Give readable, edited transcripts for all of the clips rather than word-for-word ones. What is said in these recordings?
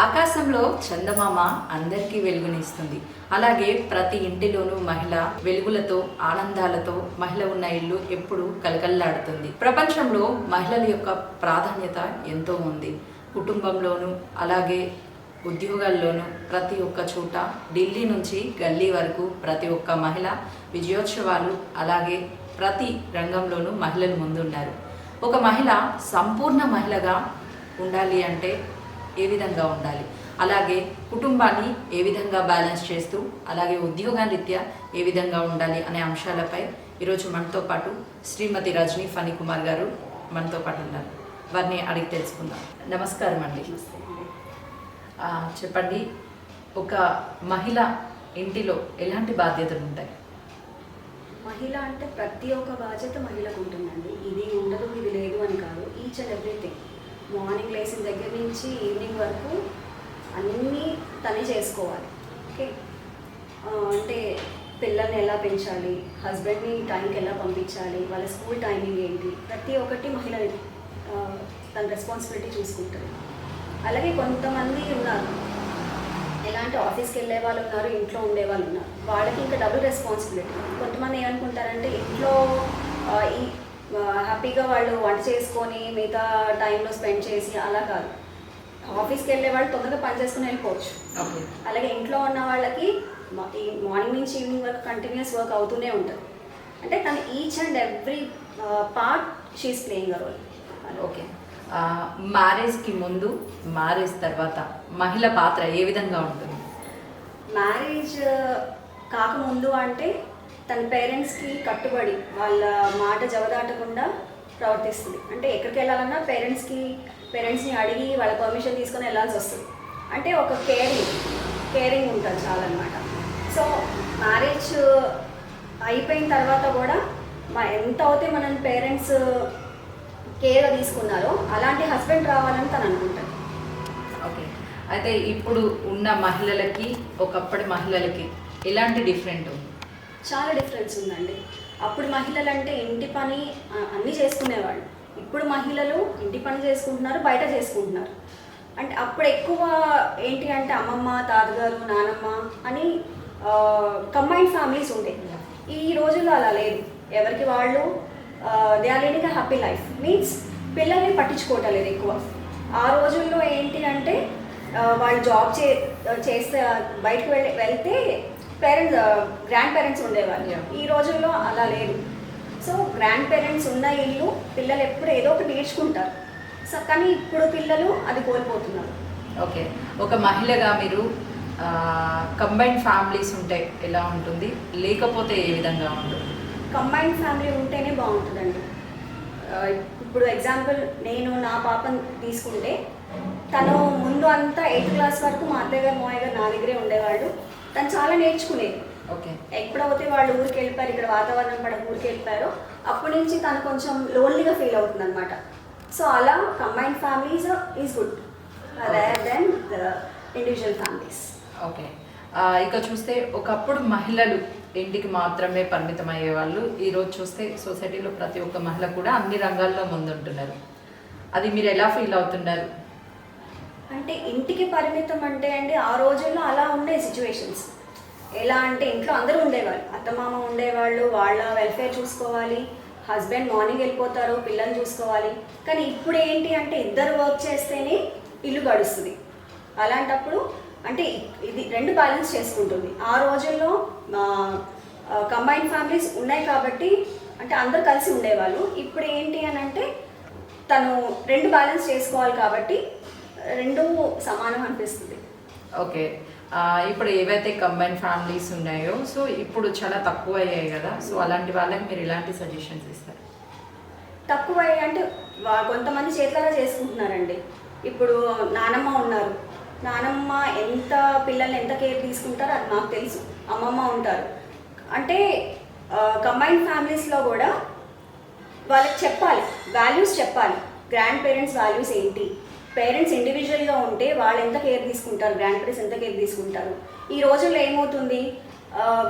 ఆకాశంలో చందమామ అందరికీ వెలుగునిస్తుంది. అలాగే ప్రతి ఇంటిలోనూ మహిళ వెలుగులతో ఆనందాలతో మహిళ ఉన్న ఇల్లు ఎప్పుడూ కలకల్లాడుతుంది. ప్రపంచంలో మహిళల యొక్క ప్రాధాన్యత ఎంతో ఉంది. కుటుంబంలోనూ అలాగే ఉద్యోగాల్లోనూ ప్రతి ఒక్క చోట ఢిల్లీ నుంచి గల్లీ వరకు ప్రతి ఒక్క మహిళ విజయోత్సవాలు అలాగే ప్రతి రంగంలోనూ మహిళలు ముందున్నారు. ఒక మహిళ సంపూర్ణ మహిళగా ఉండాలి అంటే ఏ విధంగా ఉండాలి, అలాగే కుటుంబాన్ని ఏ విధంగా బ్యాలెన్స్ చేస్తూ అలాగే ఉద్యోగరీత్యా ఏ విధంగా ఉండాలి అనే అంశాలపై ఈరోజు మనతో పాటు శ్రీమతి రజనీ ఫణికుమార్ గారు మనతో పాటు ఉన్నారు. వారిని అడిగి తెలుసుకుందాం. నమస్కారం అండి. చెప్పండి, ఒక మహిళ ఇంటిలో ఎలాంటి బాధ్యతలు ఉంటాయి? మహిళ అంటే ప్రతి ఒక్క బాధ్యత మహిళకు ఉంటుందండి. ఇది ఉండదు ఇది లేదు అని కాదు. ఈచ్ అండ్ ఎవ్రీథింగ్, మార్నింగ్ లేచిన దగ్గర నుంచి ఈవినింగ్ వరకు అన్నీ తనే చేసుకోవాలి. ఓకే, అంటే పిల్లల్ని ఎలా పెంచాలి, హస్బెండ్ని టైంకి ఎలా పంపించాలి, వాళ్ళ స్కూల్ టైమింగ్ ఏంటి, ప్రతి ఒక్కటి మహిళ తన రెస్పాన్సిబిలిటీ చూసుకుంటుంది. అలాగే కొంతమంది ఉన్నారు, ఎలాంటి ఆఫీస్కి వెళ్ళే వాళ్ళు ఉన్నారు, ఇంట్లో ఉండే వాళ్ళు ఉన్నారు. వాళ్ళకి ఇంకా డబుల్ రెస్పాన్సిబిలిటీ. కొంతమంది ఏమనుకుంటారంటే ఇంట్లో ఈ హ్యాపీగా వాళ్ళు వంట చేసుకొని మిగతా టైంలో స్పెండ్ చేసి అలా కాదు. ఆఫీస్కి వెళ్ళే వాళ్ళు తొందరగా పని చేసుకుని వెళ్ళిపోవచ్చు. అలాగే ఇంట్లో ఉన్న వాళ్ళకి ఈ మార్నింగ్ నుంచి ఈవినింగ్ వరకు కంటిన్యూస్ వర్క్ అవుతూనే ఉంటుంది. అంటే తను each and every part she is playing a role. Okay, మ్యారేజ్కి ముందు మ్యారేజ్ తర్వాత మహిళ పాత్ర ఏ విధంగా ఉంటుంది? మ్యారేజ్ కాకముందు అంటే తన పేరెంట్స్కి కట్టుబడి వాళ్ళ మాట జవదాటకుండా ప్రవర్తిస్తుంది. అంటే ఎక్కడికి వెళ్ళాలన్నా పేరెంట్స్ని అడిగి వాళ్ళ పర్మిషన్ తీసుకొని వెళ్ళాల్సి వస్తుంది. అంటే ఒక కేరింగ్ ఉంటుంది చాలా అన్నమాట. సో మ్యారేజ్ అయిపోయిన తర్వాత కూడా ఎంత అయితే మన పేరెంట్స్ కేర్గా తీసుకున్నారో అలాంటి హస్బెండ్ రావాలని తను అనుకుంటాను. ఓకే, అయితే ఇప్పుడు ఉన్న మహిళలకి ఒకప్పటి మహిళలకి ఎలాంటి డిఫరెంట్ ఉంది? చాలా డిఫరెన్స్ ఉందండి. అప్పుడు మహిళలు అంటే ఇంటి పని అన్నీ చేసుకునేవాళ్ళు. ఇప్పుడు మహిళలు ఇంటి పని చేసుకుంటున్నారు, బయట చేసుకుంటున్నారు. అంటే అప్పుడు ఎక్కువ ఏంటి అంటే అమ్మమ్మ, తాతగారు, నానమ్మ అని కంబైన్డ్ ఫ్యామిలీస్ ఉండేవి. ఈ రోజుల్లో అలా లేదు. ఎవరికి వాళ్ళు they are leading a happy life. Means పిల్లల్ని పట్టించుకోవటం లేదు ఎక్కువ. ఆ రోజుల్లో ఏంటి అంటే వాళ్ళు జాబ్ చేస్తే బయటకు వెళ్తే గ్రాండ్ పేరెంట్స్ ఉండేవాళ్ళు. ఈ రోజుల్లో అలా లేదు. సో గ్రాండ్ పేరెంట్స్ ఉన్న ఇల్లు పిల్లలు ఎప్పుడు ఏదో ఒకటి నేర్చుకుంటారు. సో కానీ ఇప్పుడు పిల్లలు అది కోల్పోతున్నారు. ఓకే, ఒక మహిళగా మీరు కంబైన్డ్ ఫ్యామిలీస్ ఉంటే ఎలా ఉంటుంది, లేకపోతే ఏ విధంగా ఉంటుంది? కంబైన్డ్ ఫ్యామిలీ ఉంటేనే బాగుంటుందండి. ఇప్పుడు ఎగ్జాంపుల్ నేను నా పాపను తీసుకుంటే తను ముందు అంతా 8th క్లాస్ వరకు మా అత్తయ్య గారు మావయ్య గారు నా దగ్గరే ఉండేవాళ్ళు. తను చాలా నేర్చుకునేది. ఓకే, ఎప్పుడైతే వాళ్ళు ఊరికి వెళ్ళిపోయారు, ఇక్కడ వాతావరణం పడ ఊరికి వెళ్ళిపోయారో అప్పటి నుంచి తను కొంచెం లోన్లీగా ఫీల్ అవుతుంది అనమాట. సో అలా combined families is good rare than the individual families. Okay, ఇక చూస్తే ఒకప్పుడు మహిళలు ఇంటికి మాత్రమే పరిమితం అయ్యేవాళ్ళు. ఈరోజు చూస్తే సొసైటీలో ప్రతి ఒక్క మహిళ కూడా అన్ని రంగాల్లో ముందుంటున్నారు. అది మీరు ఎలా ఫీల్ అవుతున్నారు? అంటే ఇంటికి పరిమితం అంటే అండి ఆ రోజుల్లో అలా ఉండే సిచ్యువేషన్స్. ఎలా అంటే ఇంట్లో అందరూ ఉండేవాళ్ళు, అత్తమామ ఉండేవాళ్ళు, వాళ్ళ వెల్ఫేర్ చూసుకోవాలి, హస్బెండ్ మార్నింగ్ వెళ్ళిపోతారు, పిల్లల్ని చూసుకోవాలి. కానీ ఇప్పుడు ఏంటి అంటే ఇద్దరు వర్క్ చేస్తేనే ఇల్లు గడుస్తుంది. అలాంటప్పుడు అంటే ఇది రెండు బ్యాలెన్స్ చేసుకుంటుంది. ఆ రోజుల్లో కంబైన్డ్ ఫ్యామిలీస్ ఉన్నాయి కాబట్టి అంటే అందరు కలిసి ఉండేవాళ్ళు. ఇప్పుడు ఏంటి అని అంటే తను రెండు బ్యాలెన్స్ చేసుకోవాలి కాబట్టి రెండు సమానం అనిపిస్తుంది. ఓకే, ఇప్పుడు ఏవైతే కంబైన్డ్ ఫ్యామిలీస్ ఉన్నాయో సో ఇప్పుడు చాలా తక్కువ అయ్యాయి కదా, సో అలాంటి వాళ్ళకి మీరు ఎలాంటి సజెషన్స్ ఇస్తారు? తక్కువ అంటే కొంతమంది చేతులారా చేసుకుంటున్నారండి. ఇప్పుడు నానమ్మ ఉన్నారు, నానమ్మ ఎంత పిల్లల్ని ఎంత కేర్ తీసుకుంటారో అది నాకు తెలుసు. అమ్మమ్మ ఉంటారు. అంటే కంబైన్డ్ ఫ్యామిలీస్లో కూడా వాళ్ళకి చెప్పాలి, వాల్యూస్ చెప్పాలి. గ్రాండ్ పేరెంట్స్ వాల్యూస్ ఏంటి, పేరెంట్స్ ఇండివిజువల్గా ఉంటే వాళ్ళు ఎంత కేర్ తీసుకుంటారు, గ్రాండ్ పేరెంట్స్ ఎంత కేర్ తీసుకుంటారు. ఈ రోజుల్లో ఏమవుతుంది,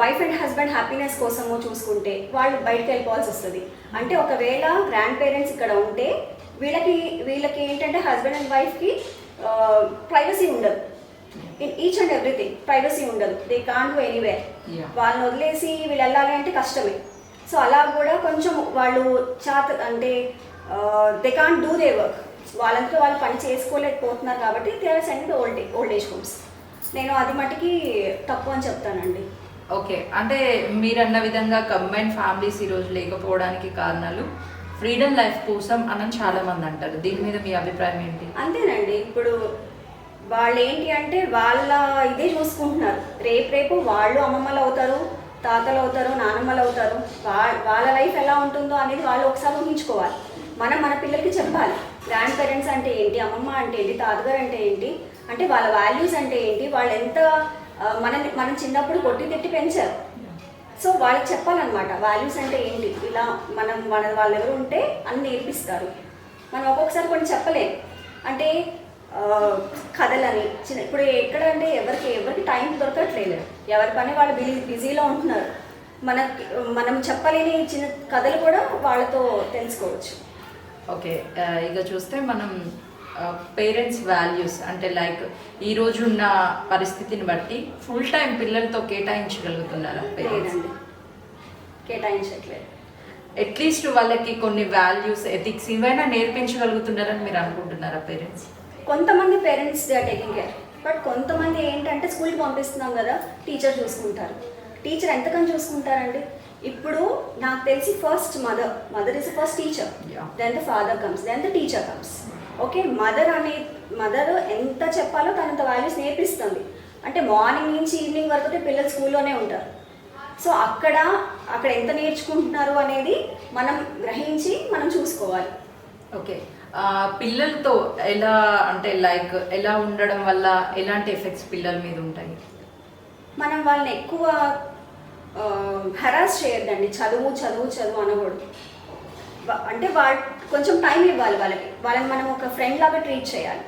వైఫ్ అండ్ హస్బెండ్ హ్యాపీనెస్ కోసము చూసుకుంటే వాళ్ళు బయటకు వెళ్ళిపోవాల్సి వస్తుంది. అంటే ఒకవేళ గ్రాండ్ పేరెంట్స్ ఇక్కడ ఉంటే వీళ్ళకి ఏంటంటే హస్బెండ్ అండ్ వైఫ్కి ప్రైవసీ ఉండదు. In each and everything privacy ఉండదు. They can't go anywhere. Yeah. వాళ్ళని వదిలేసి వీళ్ళు వెళ్ళాలి అంటే కష్టమే. సో అలా కూడా కొంచెం వాళ్ళు అంటే they can't do they work. వాళ్ళంతా వాళ్ళు పని చేసుకోలేకపోతున్నారు కాబట్టి they are sending old age homes. నేను అది మటుకి తప్పు అని చెప్తానండి. ఓకే, అంటే మీరు అన్న విధంగా కంబైన్ ఫ్యామిలీస్ ఈరోజు లేకపోవడానికి కారణాలు ఫ్రీడమ్ లైఫ్ కోసం అని చాలా మంది అంటారు. దీని మీద మీ అభిప్రాయం ఏంటి? అంతేనండి. ఇప్పుడు వాళ్ళు ఏంటి అంటే వాళ్ళ ఇదే చూసుకుంటున్నారు. రేపు వాళ్ళు అమ్మమ్మలు అవుతారు, తాతలు అవుతారు, నానమ్మలు అవుతారు. వాళ్ళ లైఫ్ ఎలా ఉంటుందో అనేది వాళ్ళు ఒకసారి ఊహించుకోవాలి. మనం మన పిల్లలకి చెప్పాలి గ్రాండ్ పేరెంట్స్ అంటే ఏంటి, అమ్మమ్మ అంటే ఏంటి, తాతగారు అంటే ఏంటి, అంటే వాళ్ళ వాల్యూస్ అంటే ఏంటి, వాళ్ళు ఎంత మనం చిన్నప్పుడు కొట్టి తిట్టి పెంచారు. సో వాళ్ళకి చెప్పాలన్నమాట వాల్యూస్ అంటే ఏంటి. ఇలా వాళ్ళ ఎవరు ఉంటే అన్ని నేర్పిస్తారు. మనం ఒక్కొక్కసారి కొన్ని చెప్పలేం. అంటే కథలని ఇప్పుడు ఎక్కడ అంటే ఎవరికి టైం దొరకట్లేదు. ఎవరి పని వాళ్ళు బిజీలో ఉంటున్నారు. మనం చెప్పలేని చిన్న కథలు కూడా వాళ్ళతో తెలుసుకోవచ్చు. ఓకే, ఇక చూస్తే మనం పేరెంట్స్ వాల్యూస్ అంటే లైక్ ఈ రోజు ఉన్న పరిస్థితిని బట్టి ఫుల్ టైం పిల్లలతో కేటాయించగలుగుతున్నారా పేరెంట్స్? లేదండి, కేటాయించట్లేదు. అట్లీస్ట్ వాళ్ళకి కొన్ని వాల్యూస్ ఎథిక్స్ ఇవైనా నేర్పించగలుగుతున్నారని మీరు అనుకుంటున్నారా పేరెంట్స్? కొంతమంది parents they are taking care. But కొంతమంది ఏంటంటే స్కూల్కి పంపిస్తున్నాం కదా, టీచర్ చూసుకుంటారు. టీచర్ ఎంతకని చూసుకుంటారండి? ఇప్పుడు నాకు తెలిసి first mother is first teacher, then the father comes, then the teacher comes. Okay, mother ఎంత చెప్పాలో తనంత వాల్యూస్ నేర్పిస్తుంది. అంటే మార్నింగ్ నుంచి ఈవినింగ్ వరకు పిల్లలు స్కూల్లోనే ఉంటారు. సో అక్కడ ఎంత నేర్చుకుంటున్నారు అనేది మనం గ్రహించి మనం చూసుకోవాలి. ఓకే, పిల్లలతో ఎలా అంటే లైక్ ఎలా ఉండడం వల్ల ఎలాంటి ఎఫెక్ట్స్ పిల్లల మీద ఉంటాయి? మనం వాళ్ళని ఎక్కువ హెరాస్ చేయొద్దండి. చదువు అనకూడదు. అంటే కొంచెం టైం ఇవ్వాలి వాళ్ళని మనం ఒక ఫ్రెండ్ లాగా ట్రీట్ చేయాలి.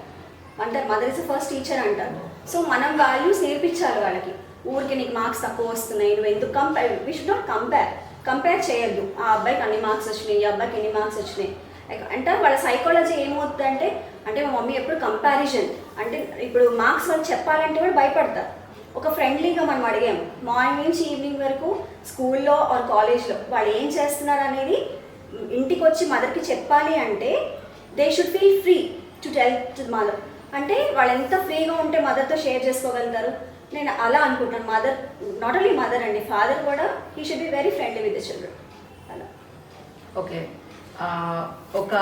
అంటారు మదర్ ఇస్ ఫస్ట్ టీచర్ అంటారు. సో మనం వాల్యూస్ నేర్పించాలి వాళ్ళకి. ఊరికి నీకు మార్క్స్ తక్కువ వస్తున్నాయి, నువ్వు ఎందుకు వి షుడ్ నాట్ కంపేర్ చేయొద్దు. ఆ అబ్బాయికి అన్ని మార్క్స్ వచ్చినాయి, ఈ అబ్బాయికి ఎన్ని మార్క్స్ వచ్చినాయి అంటే వాళ్ళ సైకాలజీ ఏమవుతుందంటే అంటే మా మమ్మీ ఎప్పుడు కంపారిజన్. అంటే ఇప్పుడు మార్క్స్ వాళ్ళు చెప్పాలంటే కూడా భయపడతారు. ఒక ఫ్రెండ్లీగా మనం అడిగాము మార్నింగ్ నుంచి ఈవినింగ్ వరకు స్కూల్లో ఆర్ కాలేజ్లో వాళ్ళు ఏం చేస్తున్నారు అనేది ఇంటికి వచ్చి మదర్కి చెప్పాలి అంటే they should feel free to tell to mother. అంటే వాళ్ళు ఎంత ఫ్రీగా ఉంటే మదర్తో షేర్ చేసుకోగలుగుతారు. నేను అలా అనుకుంటాను. మదర్ నాట్ ఓన్లీ మదర్ అండి, ఫాదర్ కూడా he should be very friendly with the children. అలా. ఓకే, ఒక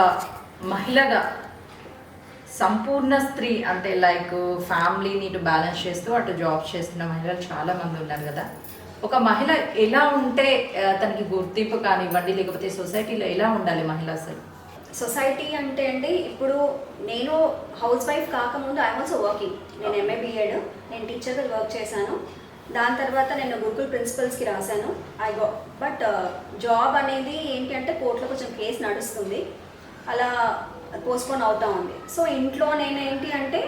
మహిళగా సంపూర్ణ స్త్రీ అంటే లైక్ ఫ్యామిలీని ఇటు బ్యాలెన్స్ చేస్తూ అటు జాబ్ చేస్తున్న మహిళలు చాలా మంది ఉన్నారు కదా. ఒక మహిళ ఎలా ఉంటే తనకి గుర్తింపు కానివ్వండి, లేకపోతే సొసైటీలో ఎలా ఉండాలి మహిళ అసలు? సొసైటీ అంటే అండి, ఇప్పుడు నేను హౌస్ వైఫ్ కాకముందు ఐ ఆల్సో వర్కింగ్. నేను ఎంఏ బిఎడ్, నేను టీచర్గా వర్క్ చేశాను. దాని తర్వాత నేను గురుకుల్ ప్రిన్సిపల్స్కి రాశాను. బట్ జాబ్ అనేది ఏంటి అంటే కోర్టులో కొంచెం కేసు నడుస్తుంది, అలా పోస్ట్పోన్ అవుతూ ఉంది. సో ఇంట్లో నేను ఏంటి అంటే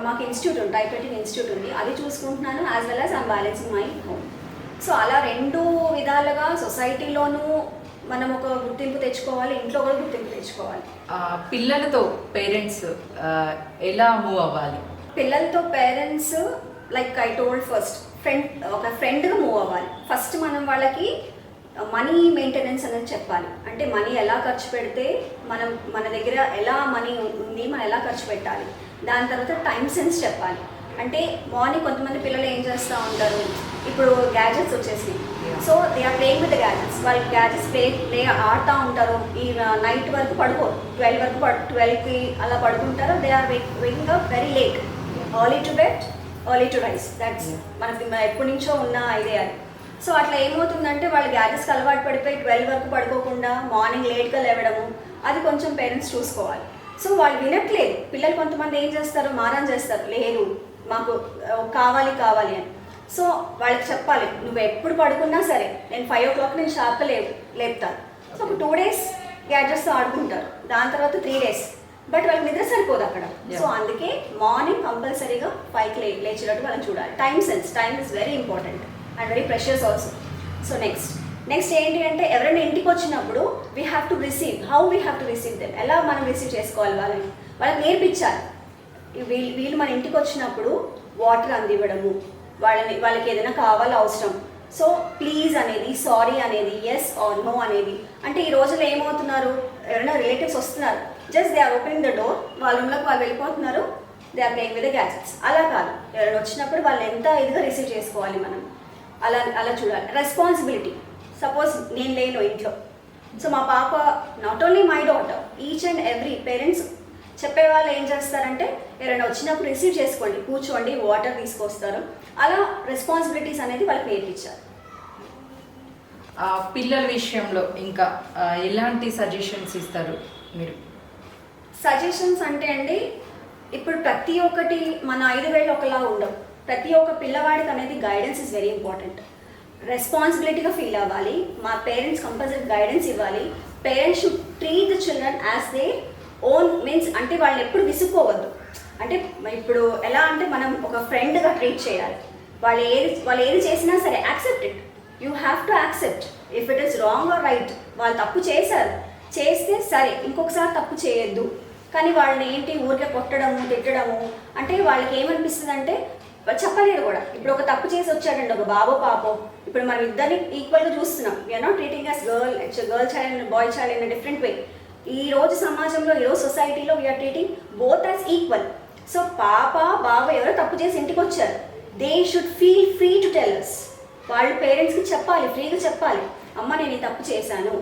మాకు ఇన్స్టిట్యూట్ ఉంది, టైప్రైటింగ్ ఇన్స్టిట్యూట్ ఉంది, అది చూసుకుంటున్నాను. As well as I'm balancing my home. So అలా రెండు విధాలుగా సొసైటీలోనూ మనం ఒక గుర్తింపు తెచ్చుకోవాలి, ఇంట్లో కూడా గుర్తింపు తెచ్చుకోవాలి. పిల్లలతో పేరెంట్స్ ఎలా మూవ్ అవ్వాలి? పిల్లలతో parents like I told first ఒక ఫ్రెండ్గా మూవ్ అవ్వాలి. ఫస్ట్ మనం వాళ్ళకి మనీ మెయింటెనెన్స్ అనేది చెప్పాలి. అంటే మనీ ఎలా ఖర్చు పెడితే మన దగ్గర ఎలా మనీ ఉంది, మనం ఎలా ఖర్చు పెట్టాలి. దాని తర్వాత టైం సెన్స్ చెప్పాలి. అంటే మార్నింగ్ కొంతమంది పిల్లలు ఏం చేస్తూ ఉంటారు, ఇప్పుడు గ్యాజెట్స్ వచ్చేసినాయి. So they are playing with the gadgets. వాళ్ళు గ్యాజెట్స్ ప్లే ఆడుతూ ఉంటారు. ఈ నైట్ వరకు పడుకోరు, 12కి అలా పడుకుంటారు. They are waking up very late. Early to bed, early to rise. That's మనకి ఎప్పటి నుంచో ఉన్న ఇదే అది. సో అట్లా ఏమవుతుందంటే వాళ్ళు గ్యాజెట్స్కి అలవాటు పడిపోయి 12 వరకు పడుకోకుండా మార్నింగ్ లేట్గా లేవడము, అది కొంచెం పేరెంట్స్ చూసుకోవాలి. సో వాళ్ళు వినట్లేదు. పిల్లలు కొంతమంది ఏం చేస్తారు, మారం చేస్తారు, లేదు మాకు కావాలి అని. సో వాళ్ళకి చెప్పాలి, నువ్వు ఎప్పుడు పడుకున్నా సరే నేను 5 o'clock నేను షార్ప్గా లేపుతాను. సో ఒక 2 days గ్యాజెట్స్తో ఆడుకుంటారు, దాని తర్వాత 3 days. బట్ వాళ్ళకి నిద్ర సరిపోదు అక్కడ. సో అందుకే మార్నింగ్ కంపల్సరీగా 5కి లేచేటట్టు వాళ్ళని చూడాలి. Time is very important and very precious also. So next ఏంటి అంటే ఎవరైనా ఇంటికి వచ్చినప్పుడు we have to receive. How we have to receive them, ఎలా మనం రిసీవ్ చేసుకోవాలి వాళ్ళకి నేర్పించాలి. వీళ్ళు మన ఇంటికి వచ్చినప్పుడు వాటర్ అందివ్వడము, వాళ్ళకి ఏదైనా కావాలో అవసరం, సో ప్లీజ్ అనేది, సారీ అనేది, ఎస్ ఆర్ నో అనేది. అంటే ఈ రోజుల్లో ఏమవుతున్నారు, ఎవరైనా రిలేటివ్స్ వస్తున్నారు, just they are opening the door, వాళ్ళ రూమ్లోకి వాళ్ళు వెళ్ళిపోతున్నారు, they are playing with the gadgets. అలా కాదు, ఎవరైనా వచ్చినప్పుడు వాళ్ళు ఎంత ఇదిగా రిసీవ్ చేసుకోవాలి మనం, అలా చూడాలి. రెస్పాన్సిబిలిటీ, సపోజ్ నేను లేను ఇంట్లో, సో మా పాప, not only my daughter, each and every parents చెప్పేవాళ్ళు ఏం చేస్తారంటే ఎవరైనా వచ్చినప్పుడు రిసీవ్ చేసుకోండి, కూర్చోండి, వాటర్ తీసుకొస్తారు. అలా రెస్పాన్సిబిలిటీస్ అనేది వాళ్ళకి నేర్పించారు. పిల్లల విషయంలో ఇంకా ఎలాంటి సజెషన్స్ ఇస్తారు మీరు? సజెషన్స్ అంటే అండి, ఇప్పుడు ప్రతి ఒక్కటి మన 5 వేలు ఒకలా ఉండవు. ప్రతి ఒక్క పిల్లవాడికి అనేది గైడెన్స్ ఇస్ వెరీ ఇంపార్టెంట్. రెస్పాన్సిబిలిటీగా ఫీల్ అవ్వాలి, మా పేరెంట్స్ కంపల్సరీ గైడెన్స్ ఇవ్వాలి. Parents should treat the children as they own, means అంటే వాళ్ళు ఎప్పుడు విసుక్కోవద్దు. అంటే ఇప్పుడు ఎలా అంటే మనం ఒక ఫ్రెండ్గా ట్రీట్ చేయాలి. వాళ్ళు ఏది చేసినా సరే accept it, you have to accept if it is wrong or right. వాళ్ళు తప్పు చేస్తే సరే, ఇంకొకసారి తప్పు చేయొద్దు. కానీ వాళ్ళని ఏంటి ఊరికే కొట్టడము, తిట్టడము, అంటే వాళ్ళకి ఏమనిపిస్తుంది అంటే చెప్పలేదు కూడా. ఇప్పుడు ఒక తప్పు చేసి వచ్చాడండి ఒక బాబో పాపో, ఇప్పుడు మనం ఇద్దరిని ఈక్వల్గా చూస్తున్నాం. We are not treating as girl child and boy child in different way. ఈ రోజు సమాజంలో, ఈరోజు సొసైటీలో we are treating both as equal. So పాప బాబు ఎవరో తప్పు చేసి ఇంటికి వచ్చారు, they should feel free to tell us. వాళ్ళ పేరెంట్స్కి చెప్పాలి, ఫ్రీగా చెప్పాలి, అమ్మ నేను ఈ తప్పు చేశాను.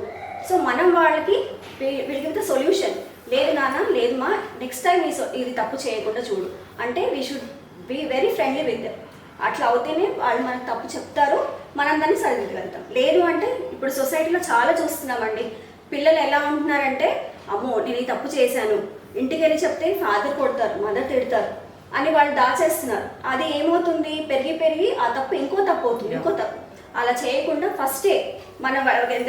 సో మనం వాళ్ళకి విల్ గివ్ ద సొల్యూషన్. లేదు నాన్న, లేదు మా, నెక్స్ట్ టైం ఇది తప్పు చేయకుండా చూడు అంటే we should be very friendly with them. అట్లా అవుతేనే వాళ్ళు మనకు తప్పు చెప్తారు, మనం దాన్ని సరిదిద్దగలుగుతాం. లేదు అంటే ఇప్పుడు సొసైటీలో చాలా చూస్తున్నామండి, పిల్లలు ఎలా ఉంటున్నారంటే అమ్మో నేను ఈ తప్పు చేశాను, ఇంటికి వెళ్ళి చెప్తే ఫాదర్ కొడతారు, మదర్ తిడతారు అని వాళ్ళు దాచేస్తున్నారు. అది ఏమవుతుంది, పెరిగి ఆ తప్పు ఇంకో తప్పు అవుతుంది, ఇంకో తప్పు. అలా చేయకుండా ఫస్టే మనం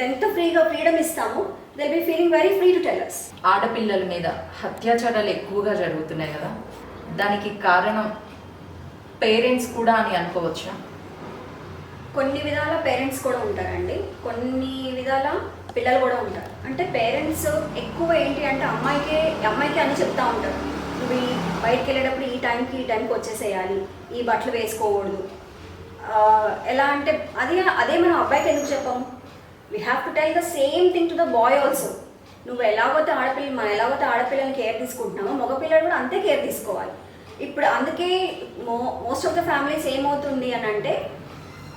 ఎంత ఫ్రీడమ్ ఇస్తామో they be feeling very free to tell us. ఆడపిల్లల మీద అత్యాచారాలు ఎక్కువగా జరుగుతున్నాయి కదా, దానికి కారణం పేరెంట్స్ కూడా అని అనుకోవచ్చా? కొన్ని విధాల పేరెంట్స్ కూడా ఉంటారండి, కొన్ని విధాల పిల్లలు కూడా ఉంటారు. అంటే పేరెంట్స్ ఎక్కువ ఏంటి అంటే అమ్మాయికి అని చెప్తా ఉంటారు, నువ్వు బయటకు వెళ్ళేటప్పుడు ఈ టైంకి వచ్చేసేయాలి, ఈ బట్టలు వేసుకోకూడదు. ఎలా అంటే అదే మనం అబ్బాయికి ఎందుకు చెప్పాము? We have to tell the same thing to the boy also. నువ్వు మనం ఎలాగైతే ఆడపిల్లల్ని కేర్ తీసుకుంటున్నామో మగపిల్లలు కూడా అంతే కేర్ తీసుకోవాలి. ఇప్పుడు అందుకే మోస్ట్ ఆఫ్ ద ఫ్యామిలీస్ ఏమవుతుంది అని అంటే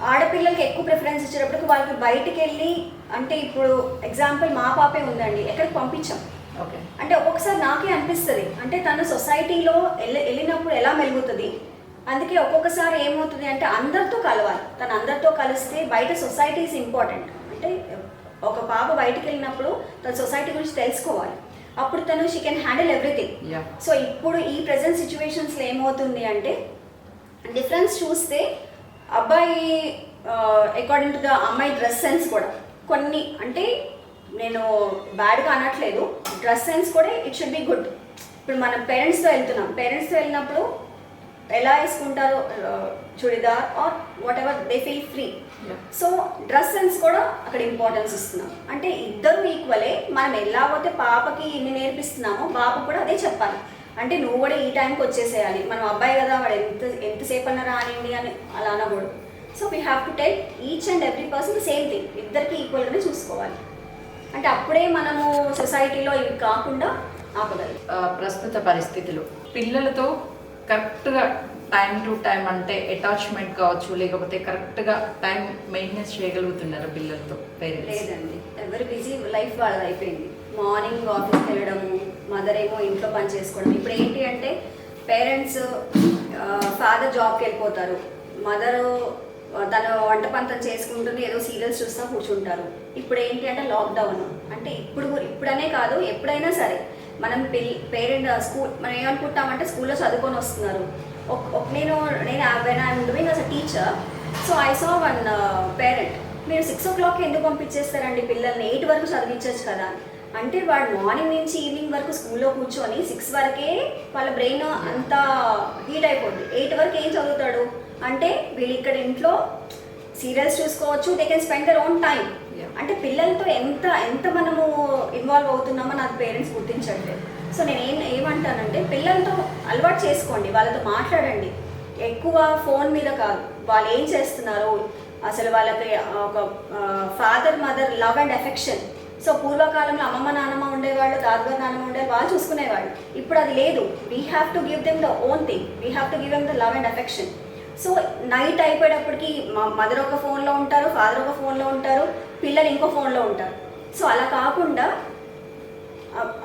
ఆడపిల్లలకి ఎక్కువ ప్రిఫరెన్స్ ఇచ్చేటప్పటికి వాళ్ళకి బయటికి వెళ్ళి, అంటే ఇప్పుడు ఎగ్జాంపుల్ మా పాపే ఉందండి, ఎక్కడికి పంపించాం అంటే ఒక్కొక్కసారి నాకే అనిపిస్తుంది, అంటే తను సొసైటీలో వెళ్ళినప్పుడు ఎలా మెలుగుతుంది. అందుకే ఒక్కొక్కసారి ఏమవుతుంది అంటే అందరితో కలవాలి, తను అందరితో కలిస్తే బయట సొసైటీ ఈజ్ ఇంపార్టెంట్. అంటే ఒక పాప బయటికి వెళ్ళినప్పుడు తన సొసైటీ గురించి తెలుసుకోవాలి, అప్పుడు తను she can handle everything. So ఇప్పుడు ఈ ప్రెజెంట్ సిచ్యువేషన్స్లో ఏమవుతుంది అంటే డిఫరెన్స్ చూస్తే అబ్బాయి అకార్డింగ్ టు ద అమ్మాయి డ్రెస్ సెన్స్ కూడా కొన్ని, అంటే నేను బ్యాడ్గా అనట్లేదు, డ్రెస్ సెన్స్ కూడా ఇట్ షుడ్ బి గుడ్. ఇప్పుడు మనం పేరెంట్స్తో వెళ్ళినప్పుడు ఎలా వేసుకుంటారో churidar or whatever they feel free. So dress sense కూడా అక్కడ ఇంపార్టెన్స్ ఇస్తున్నాం. అంటే ఇద్దరు ఈక్వలే, మనం ఎలాగైతే పాపకి ఇన్ని నేర్పిస్తున్నామో బాబు కూడా అదే చెప్పాలి. అంటే నువ్వు కూడా ఈ టైంకి వచ్చేసేయాలి, మనం అబ్బాయి కదా వాడు ఎంతసేపు అన్నా రానివ్వండి అని అలా అనకూడదు. So we have to tell each and every person same thing, ఇద్దరికి ఈక్వల్గానే చూసుకోవాలి. అంటే అప్పుడే మనము సొసైటీలో ఇవి కాకుండా ఆపగలం. ప్రస్తుత పరిస్థితులు పిల్లలతో కరెక్ట్గా టైం టు టైం అంటే అటాచ్మెంట్ కావచ్చు, లేకపోతే కరెక్ట్గా టైం మెయింటెనెన్స్ చేయగలుగుతున్నారు పిల్లలతో పేరెంట్స్? లేదండి, ఎవరి బిజీ లైఫ్ వాళ్ళది అయిపోయింది. మార్నింగ్ ఆఫీస్కి వెళ్ళడము, మదర్ ఏమో ఇంట్లో పని చేసుకోవడం. ఇప్పుడు ఏంటి అంటే పేరెంట్స్ ఫాదర్ జాబ్కి వెళ్ళిపోతారు, మదరు తన వంట పని తను చేసుకుంటుంది, ఏదో సీరియల్స్ చూస్తా కూర్చుంటారు. ఇప్పుడు ఏంటి అంటే లాక్డౌన్, అంటే ఇప్పుడనే కాదు ఎప్పుడైనా సరే మనం స్కూల్ మనం ఏమనుకుంటామంటే స్కూల్లో చదువుకొని వస్తున్నారు. నేను when I'm doing as a teacher, so I saw one parent, మీరు 6 o'clock ఎందుకు పంపించేస్తారండి పిల్లల్ని, 8 వరకు చదివించవచ్చు కదా. అంటే వాడు మార్నింగ్ నుంచి ఈవినింగ్ వరకు స్కూల్లో కూర్చొని 6 వరకే వాళ్ళ బ్రెయిన్ అంతా హీట్ అయిపోద్ది. 8 వరకు ఏం చదువుతాడు అంటే వీళ్ళు ఇక్కడ ఇంట్లో సీరియల్స్ చూసుకోవచ్చు, they can spend their own time. అంటే పిల్లలతో ఎంత మనము ఇన్వాల్వ్ అవుతున్నామో నాకు పేరెంట్స్ గుర్తించట్లేదు. సో నేను ఏమంటానంటే పిల్లలతో అలవాటు చేసుకోండి, వాళ్ళతో మాట్లాడండి, ఎక్కువ ఫోన్ మీద కాదు. వాళ్ళు ఏం చేస్తున్నారు, అసలు వాళ్ళకి ఒక father mother love and affection. So పూర్వకాలంలో అమ్మమ్మ నాన్నమ్మ ఉండేవాళ్ళు, తాతగారు నాన్నమ్మ ఉండేవాళ్ళు, వాళ్ళు చూసుకునేవాళ్ళు. ఇప్పుడు అది లేదు. We have to give them the own thing, we have to give them the love and affection. So night అయిపోయేటప్పటికి మదర్ ఒక ఫోన్లో ఉంటారు, ఫాదర్ ఒక ఫోన్లో ఉంటారు, పిల్లలు ఇంకో ఫోన్లో ఉంటారు. సో అలా కాకుండా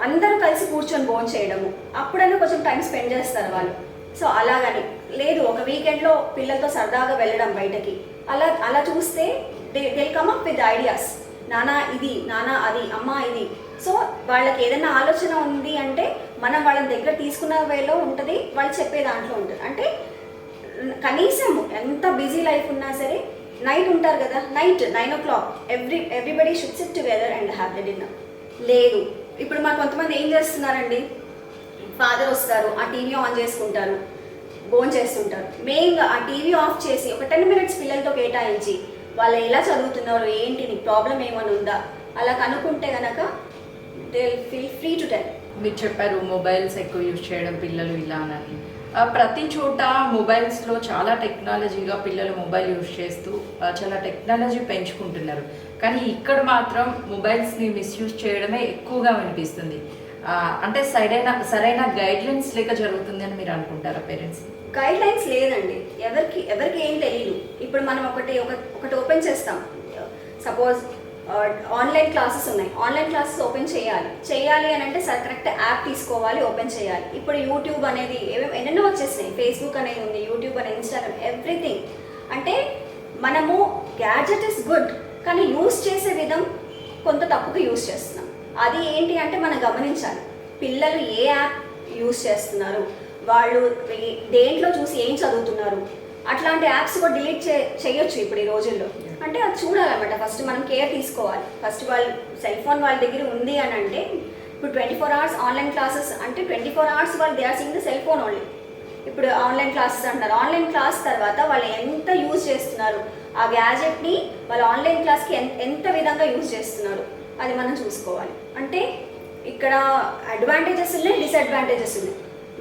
అందరూ కలిసి కూర్చొని భోజనం చేయడము, అప్పుడైనా కొంచెం టైం స్పెండ్ చేస్తారు వాళ్ళు. సో అలాగని లేదు, ఒక వీకెండ్లో పిల్లలతో సరదాగా వెళ్ళడం బయటకి, అలా చూస్తే they come up with ideas. నానా ఇది, నానా అది, అమ్మ ఇది. సో వాళ్ళకి ఏదైనా ఆలోచన ఉంది అంటే మనం వాళ్ళని దగ్గర తీసుకున్న వేలో ఉంటుంది, వాళ్ళు చెప్పే దాంట్లో ఉంటుంది. అంటే కనీసం ఎంత బిజీ లైఫ్ ఉన్నా సరే నైట్ ఉంటారు కదా, night 9 o'clock everybody should SIT together and have the dinner. లేదు, ఇప్పుడు మా కొంతమంది ఏం చేస్తున్నారండి, ఫాదర్ వస్తారు, ఆ టీవీ ఆన్ చేసుకుంటారు, భోజనం చేస్తుంటారు. మెయిన్గా ఆ టీవీ ఆఫ్ చేసి ఒక 10 minutes పిల్లలతో కేటాయించి వాళ్ళు ఎలా చదువుతున్నారు, ఏంటి, నీకు ప్రాబ్లం ఏమైనా ఉందా, అలా కనుక్కుంటే కనుక they feel free to tell. మీరు చెప్పారు మొబైల్స్ ఎక్కువ యూజ్ చేయడం పిల్లలు ఇలా అని. ప్రతి చోట మొబైల్స్లో చాలా టెక్నాలజీగా పిల్లలు మొబైల్ యూజ్ చేస్తూ చాలా టెక్నాలజీ పెంచుకుంటున్నారు. కానీ ఇక్కడ మాత్రం మొబైల్స్ని మిస్యూజ్ చేయడమే ఎక్కువగా వినిపిస్తుంది. అంటే సరైన గైడ్లైన్స్ లేక జరుగుతుంది అని మీరు అనుకుంటారా పేరెంట్స్? గైడ్లైన్స్ లేదండి, ఎవరికి ఏం తెలియదు. ఇప్పుడు మనం ఒకటి ఓపెన్ చేస్తాం, సపోజ్ ఆన్లైన్ క్లాసెస్ ఉన్నాయి, ఆన్లైన్ క్లాసెస్ ఓపెన్ చేయాలి అని అంటే కరెక్ట్ యాప్ తీసుకోవాలి, ఓపెన్ చేయాలి. ఇప్పుడు యూట్యూబ్ అనేది ఎన్నెన్నో వచ్చేసినాయి, ఫేస్బుక్ అనేది ఉంది, యూట్యూబ్ అనేది, ఇన్స్టాగ్రామ్, ఎవ్రీథింగ్. అంటే మనము గ్యాడ్జెట్ ఇస్ గుడ్, కానీ యూస్ చేసే విధం కొంత తప్పుగా యూస్ చేస్తున్నాం. అది ఏంటి అంటే మనం గమనించాలి, పిల్లలు ఏ యాప్ యూస్ చేస్తున్నారు, వాళ్ళు దేంట్లో చూసి ఏం చదువుతున్నారు, అట్లాంటి యాప్స్ కూడా డిలీట్ చేయొచ్చు ఇప్పుడు ఈ రోజుల్లో. అంటే అది చూడాలన్నమాట. ఫస్ట్ మనం కేర్ తీసుకోవాలి. ఫస్ట్ వాళ్ళు సెల్ ఫోన్ వాళ్ళ దగ్గర ఉంది అని అంటే, ఇప్పుడు 24 hours ఆన్లైన్ క్లాసెస్ అంటే 24 hours వాళ్ళు they are seeing the cell phone only. ఇప్పుడు ఆన్లైన్ క్లాసెస్ అంటున్నారు, ఆన్లైన్ క్లాస్ తర్వాత వాళ్ళు ఎంత యూజ్ చేస్తున్నారు, ఆ గ్యాజెట్ని వాళ్ళు ఆన్లైన్ క్లాస్కి ఎంత విధంగా యూజ్ చేస్తున్నారు, అది మనం చూసుకోవాలి. అంటే ఇక్కడ అడ్వాంటేజెస్ ఉన్నాయి, డిసడ్వాంటేజెస్ ఉన్నాయి.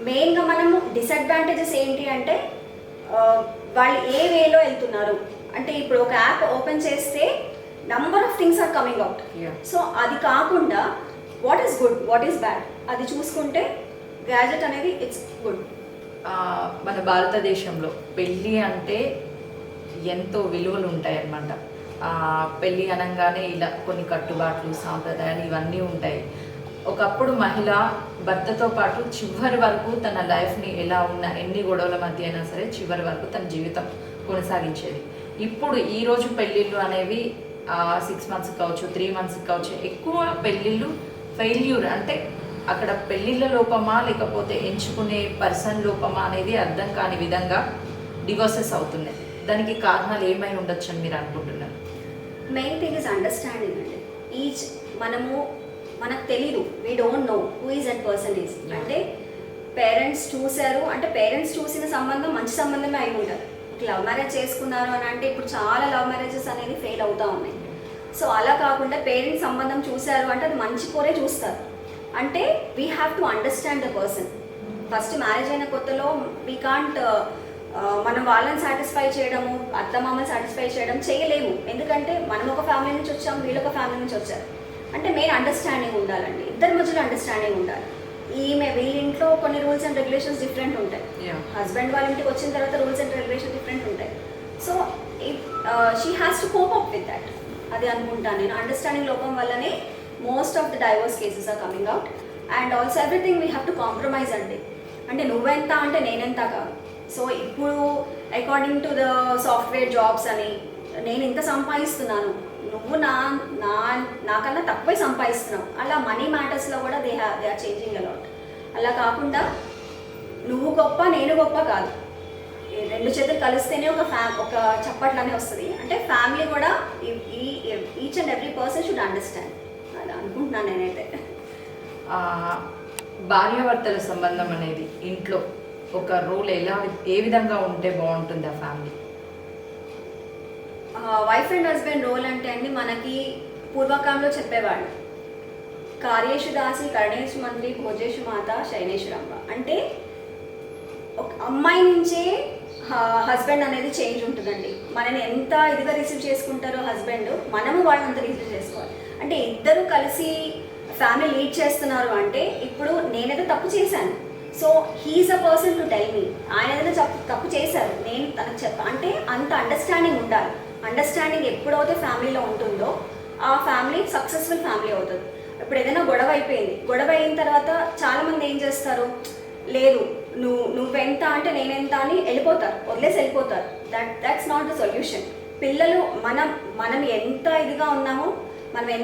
మెయిన్గా మనము డిసడ్వాంటేజెస్ ఏంటి అంటే వాళ్ళు ఏ వేలో వెళ్తున్నారు. అంటే ఇప్పుడు ఒక యాప్ ఓపెన్ చేస్తే number of things are coming out. So అది కాకుండా what is good, what is bad, అది చూసుకుంటే గ్యాజెట్ అనేది ఇట్స్ గుడ్. మన భారతదేశంలో పెళ్ళి అంటే ఎంతో విలువలు ఉంటాయన్నమాట. పెళ్ళి అనగానే ఇలా కొన్ని కట్టుబాట్లు, సాంప్రదాయాలు ఇవన్నీ ఉంటాయి. ఒకప్పుడు మహిళ భర్తతో పాటు చివరి వరకు తన లైఫ్ని ఎలా ఉన్న ఎన్ని గొడవల మధ్య అయినా సరే చివరి వరకు తన జీవితం కొనసాగించేది. ఇప్పుడు ఈరోజు పెళ్ళిళ్ళు అనేవి 6 months కావచ్చు, 3 months కావచ్చు. ఎక్కువ పెళ్ళిళ్ళు ఫెయిల్యూర్, అంటే అక్కడ పెళ్ళిళ్ళ లోపమా లేకపోతే ఎంచుకునే పర్సన్ లోపమా అనేది అర్థం కాని విధంగా డివోర్సెస్ అవుతున్నాయి. దానికి కారణాలు ఏమై ఉండొచ్చు అని మీరు అనుకుంటున్నారు? మెయిన్ థింగ్ ఇస్ అండర్స్టాండింగ్ అండి. మనకు తెలీదు, we don't know who is that person is. అంటే పేరెంట్స్ చూశారు అంటే పేరెంట్స్ చూసిన సంబంధం మంచి సంబంధమే అయి ఉంటారు. లవ్ మ్యారేజ్ చేసుకున్నారు అని అంటే ఇప్పుడు చాలా లవ్ మ్యారేజెస్ అనేది ఫెయిల్ అవుతూ ఉన్నాయి. సో అలా కాకుండా పేరెంట్స్ సంబంధం చూశారు అంటే అది మంచి కోరే చూస్తారు. అంటే we have to understand the person. First marriage అయిన కొత్తలో వీ కాంట్ మనం వాళ్ళని సాటిస్ఫై చేయడము, అత్తమామని సాటిస్ఫై చేయలేము. ఎందుకంటే మనం ఒక ఫ్యామిలీ నుంచి వచ్చాం, వీళ్ళొక ఫ్యామిలీ నుంచి వచ్చారు. అంటే మెయిన్ అండర్స్టాండింగ్ ఉండాలండి, ఇద్దరి మధ్యలో అండర్స్టాండింగ్ ఉండాలి. వీళ్ళ ఇంట్లో కొన్ని రూల్స్ అండ్ రెగ్యులేషన్స్ డిఫరెంట్ ఉంటాయి, హస్బెండ్ వాళ్ళ ఇంటికి వచ్చిన తర్వాత రూల్స్ అండ్ రెగ్యులేషన్స్ డిఫరెంట్ ఉంటాయి. So she has to cope up with that. అది అనుకుంటాను నేను. అండర్స్టాండింగ్ లోపం వల్లనే most of the divorce cases are coming out. And also everything we have to compromise అండి. అంటే నువ్వెంత అంటే నేనెంత కాదు. సో ఇప్పుడు according to the software jobs అని నేను ఇంత సంపాదిస్తున్నాను, నువ్వు నాకన్నా తక్కువే సంపాదిస్తున్నావు. అలా మనీ మ్యాటర్స్లో కూడా దే ఆర్ చేంజింగ్ అలాట్. అలా కాకుండా నువ్వు గొప్ప నేను గొప్ప కాదు, రెండు చేతులు కలిస్తేనే ఒక చప్పట్లనే వస్తుంది. అంటే ఫ్యామిలీ కూడా each and every person should understand. అలా అనుకుంటున్నాను నేనైతే. భార్యాభర్తల సంబంధం అనేది ఇంట్లో ఒక రూల్ ఏ విధంగా ఉంటే బాగుంటుంది ఆ family? Wife and husband role అంటే అండి మనకి పూర్వకాలంలో చెప్పేవాళ్ళు కార్యేషు దాసి కరణేషు మంత్రి భోజేషు మాత శైనేశ్వరంబ. అంటే ఒక అమ్మాయి నుంచే హస్బెండ్ అనేది చేంజ్ ఉంటుందండి. మనని ఎంత ఇదిగా రిసీవ్ చేసుకుంటారో హస్బెండ్, మనము వాళ్ళని అంత రిసీవ్ చేసుకోవాలి. అంటే ఇద్దరు కలిసి ఫ్యామిలీ లీడ్ చేస్తున్నారు అంటే, ఇప్పుడు నేనైతే తప్పు చేశాను, so he is a person to tell me. ఆయన ఏదైనా తప్పు చేశారు, నేను తనకు అంటే అంత అండర్స్టాండింగ్ ఉండాలి. అండర్స్టాండింగ్ ఎప్పుడైతే ఫ్యామిలీలో ఉంటుందో ఆ ఫ్యామిలీ సక్సెస్ఫుల్ ఫ్యామిలీ అవుతుంది. ఇప్పుడు ఏదైనా గొడవ అయిపోయింది, గొడవ అయిన తర్వాత చాలామంది ఏం చేస్తారు, లేదు నువ్వెంత అంటే నేనెంత అని వెళ్ళిపోతారు, వదిలేసి వెళ్ళిపోతారు. That's not the solution. పిల్లలు మనం ఎంత ఇదిగా ఉన్నామో, మనం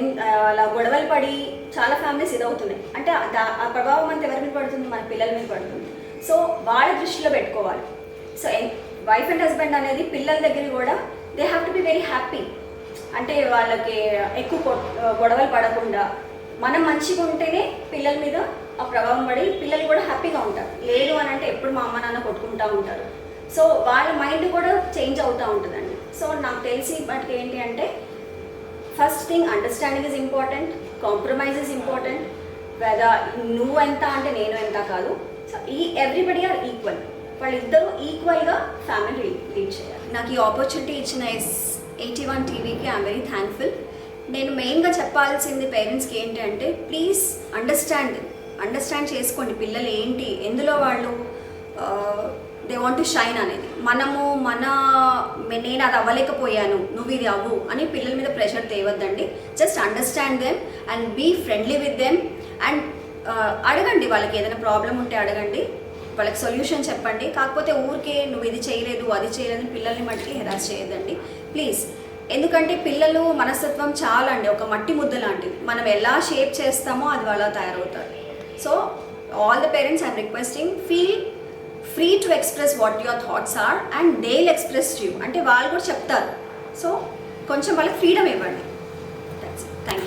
అలా గొడవలు పడి చాలా ఫ్యామిలీస్ ఇదవుతున్నాయి అంటే ఆ ప్రభావం అంతా ఎవరి మీద పడుతుంది, మన పిల్లల మీద పడుతుంది. సో వాళ్ళ దృష్టిలో పెట్టుకోవాలి. సో వైఫ్ అండ్ హస్బెండ్ అనేది పిల్లల దగ్గర కూడా they have to be very happy. అంటే వాళ్ళకి ఎక్కువ గొడవలు పడకుండా మనం మంచిగా ఉంటేనే పిల్లల మీద ఆ ప్రభావం పడి పిల్లలు కూడా హ్యాపీగా ఉంటారు. లేదు అని అంటే ఎప్పుడు మా అమ్మ నాన్న కొట్టుకుంటూ ఉంటారు. సో వాళ్ళ మైండ్ కూడా చేంజ్ అవుతూ ఉంటుందండి. సో నాకు తెలిసి బట్ ఏంటి అంటే, first thing understanding is important, compromise is important. Whether నువ్వు ఎంత అంటే నేను ఎంత కాదు. So everybody are equal. వాళ్ళిద్దరూ ఈక్వల్గా ఫ్యామిలీ లీడ్ చేయాలి. నాకు ఈ ఆపర్చునిటీ ఇచ్చిన S81 టీవీకి ఐఎమ్ వెరీ థ్యాంక్ఫుల్. నేను మెయిన్గా చెప్పాల్సింది పేరెంట్స్కి ఏంటి అంటే, ప్లీజ్ అండర్స్టాండ్ చేసుకోండి పిల్లలు ఏంటి, ఎందులో వాళ్ళు దే వాంట్ టు షైన్ అనేది. నేను అది అవ్వలేకపోయాను, నువ్వు ఇది అవ్వు అని పిల్లల మీద ప్రెషర్ తేవద్దండి. Just understand them and be friendly with them. And అడగండి, వాళ్ళకి ఏదైనా ప్రాబ్లం ఉంటే అడగండి, వాళ్ళకి సొల్యూషన్ చెప్పండి. కాకపోతే ఊరికే నువ్వు ఇది చేయలేదు అది చేయలేదు పిల్లల్ని మట్టికి హెరాస్ చేయొద్దండి ప్లీజ్. ఎందుకంటే పిల్లలు మనస్తత్వం చాలా అండి, ఒక మట్టి ముద్ద లాంటిది. మనం ఎలా షేప్ చేస్తామో అది వాళ్ళ తయారవుతారు. So all the parents I'm requesting, feel free to express what your thoughts are and they will express you. అంటే వాళ్ళు కూడా చెప్తారు. సో కొంచెం వాళ్ళకి ఫ్రీడమ్ ఇవ్వండి.